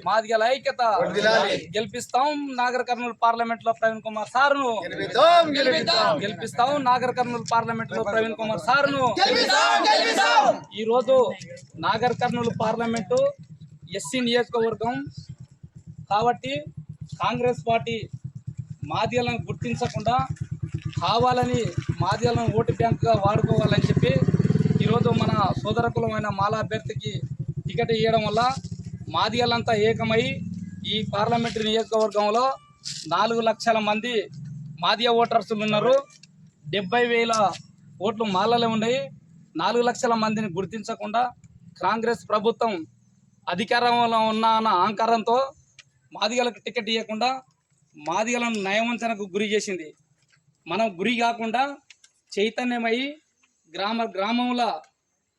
మాదిగల ఐక్యత గెలిపిస్తాం నాగర్ కర్నూలు పార్లమెంట్ లో ప్రవీణ్ కుమార్ సార్ను గెలిపిస్తాం నాగర్ కర్నూలు పార్లమెంట్ లో ప్రవీణ్ కుమార్ సార్ను ఈ రోజు నాగర్ కర్నూలు పార్లమెంటు ఎస్సీ నియోజకవర్గం కాబట్టి కాంగ్రెస్ పార్టీ మాదిగలను గుర్తించకుండా కావాలని మాదిగలను ఓటు బ్యాంకుగా వాడుకోవాలని చెప్పి ఈరోజు మన సోదరకులమైన మాలా అభ్యర్థికి టికెట్ ఇవ్వడం వల్ల మాదిగలంతా ఏకమై ఈ పార్లమెంటరీ నియోజకవర్గంలో 4 లక్షల మంది మాదిగ ఓటర్సులు ఉన్నారు. 70,000 ఓట్లు మాలలో ఉన్నాయి. 4 లక్షల మందిని గుర్తించకుండా కాంగ్రెస్ ప్రభుత్వం అధికారంలో ఉన్న అహంకారంతో మాదిగలకు టికెట్ ఇవ్వకుండా మాదిగలను నయవంచనకు గురి చేసింది. మనం గురి కాకుండా చైతన్యమై గ్రామంలో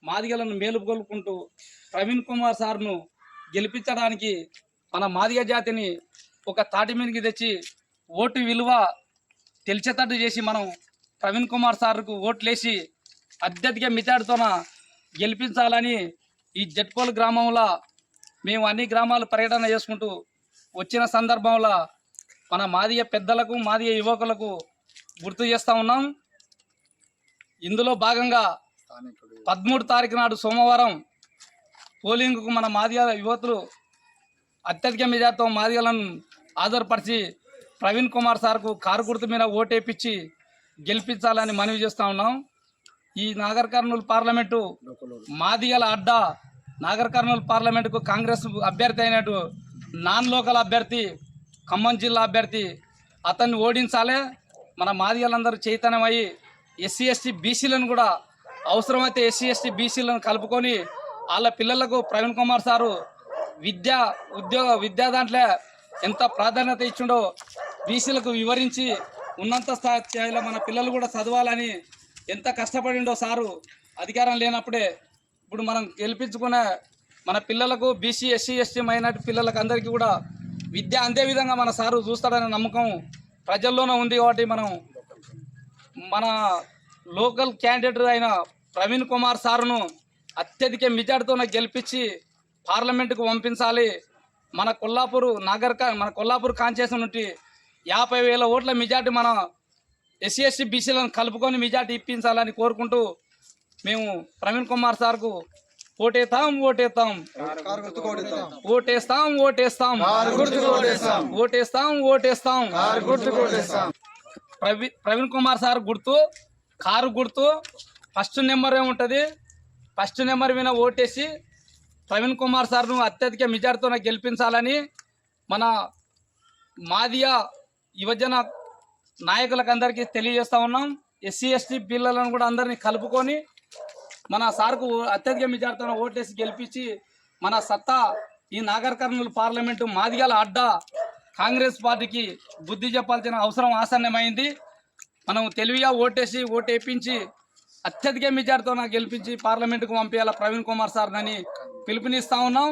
మాదిగలను మేలుకొల్పుకుంటూ ప్రవీణ్ కుమార్ సార్ను గెలిపించడానికి మన మాదిగ జాతిని ఒక తాటి మీదకి తెచ్చి ఓటు విలువ తెలిసేటట్టు చేసి మనం ప్రవీణ్ కుమార్ సార్కు ఓట్లేసి అత్యధిక మెజార్టీతోన గెలిపించాలని ఈ జట్కోల్ గ్రామంలో మేము అన్ని గ్రామాలు పర్యటన చేసుకుంటూ వచ్చిన సందర్భంలో మన మాదిగ పెద్దలకు మాదిగ యువకులకు గుర్తు చేస్తూ ఉన్నాం. ఇందులో భాగంగా 13 తారీఖు నాడు సోమవారం పోలింగ్కు మన మాదిగ యువతులు అత్యధిక మెజార్టీతో మాదిగలను ఆధారపరిచి ప్రవీణ్ కుమార్ సార్కు కారు గుర్తు మీద ఓటేపించి గెలిపించాలని మనవి చేస్తూ ఉన్నాం. ఈ నాగర్ కర్నూలు పార్లమెంటు మాదిగల అడ్డా నాగర్ కర్నూలు పార్లమెంటుకు కాంగ్రెస్ అభ్యర్థి అయినట్టు నాన్ లోకల్ అభ్యర్థి ఖమ్మం జిల్లా అభ్యర్థి అతన్ని ఓడించాలి. మన మాదిగలందరూ చైతన్యమయ్యి ఎస్సీ ఎస్టీ బీసీలను కూడా అవసరమైతే ఎస్సీ ఎస్టీ బీసీలను కలుపుకొని వాళ్ళ పిల్లలకు ప్రవీణ్ కుమార్ సారు విద్యా దాంట్లో ఎంత ప్రాధాన్యత ఇచ్చిండో బీసీలకు వివరించి ఉన్నత స్థాయిలో మన పిల్లలు కూడా చదవాలని ఎంత కష్టపడిండో సారు అధికారం లేనప్పుడే ఇప్పుడు మనం గెలిపించుకునే మన పిల్లలకు బీసీ ఎస్సీ ఎస్టీ మైనార్టీ పిల్లలకు అందరికీ కూడా విద్య అందే విధంగా మన సారు చూస్తాడనే నమ్మకం ప్రజల్లోనే ఉంది. కాబట్టి మనం మన లోకల్ క్యాండిడేట్ అయిన ప్రవీణ్ కుమార్ సారును అత్యధిక మెజార్టీతో గెలిపించి పార్లమెంటుకు పంపించాలి. మన కొల్లాపూర్ కాన్స్టిట్యూషన్ నుండి 50,000 ఓట్ల మెజార్టీ మన ఎస్సీ ఎస్టీ బీసీలను కలుపుకొని మెజార్టీ ఇప్పించాలని కోరుకుంటూ మేము ప్రవీణ్ కుమార్ సార్కు ఓటేస్తాం ప్రవీణ్ కుమార్ సార్ గుర్తు కారు గుర్తు ఫస్ట్ నెంబర్ ఏముంటుంది. ఫస్ట్ నెంబర్ మీద ఓటేసి ప్రవీణ్ కుమార్ సార్ను అత్యధిక మెజార్టీతో గెలిపించాలని మన మాదిగ యువజన నాయకులకు అందరికీ తెలియజేస్తూ ఉన్నాం. ఎస్సీ ఎస్టీ పిల్లలను కూడా అందరినీ కలుపుకొని మన సార్కు అత్యధిక మెజార్టీతో ఓటేసి గెలిపించి మన సత్తా ఈ నాగర్ కర్నూలు పార్లమెంటు మాదిగల అడ్డా కాంగ్రెస్ పార్టీకి బుద్ధి చెప్పాల్సిన అవసరం ఆసన్నమైంది. మనం తెలివిగా ఓటేపించి అత్యధిక మెజార్టీతో గెలిపించి పార్లమెంటుకు పంపించాల ప్రవీణ్ కుమార్ సార్ అని పిలుపునిస్తా ఉన్నాం.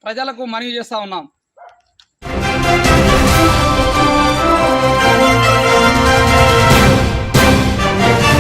ప్రజలకు మనవి చేస్తూ ఉన్నాం.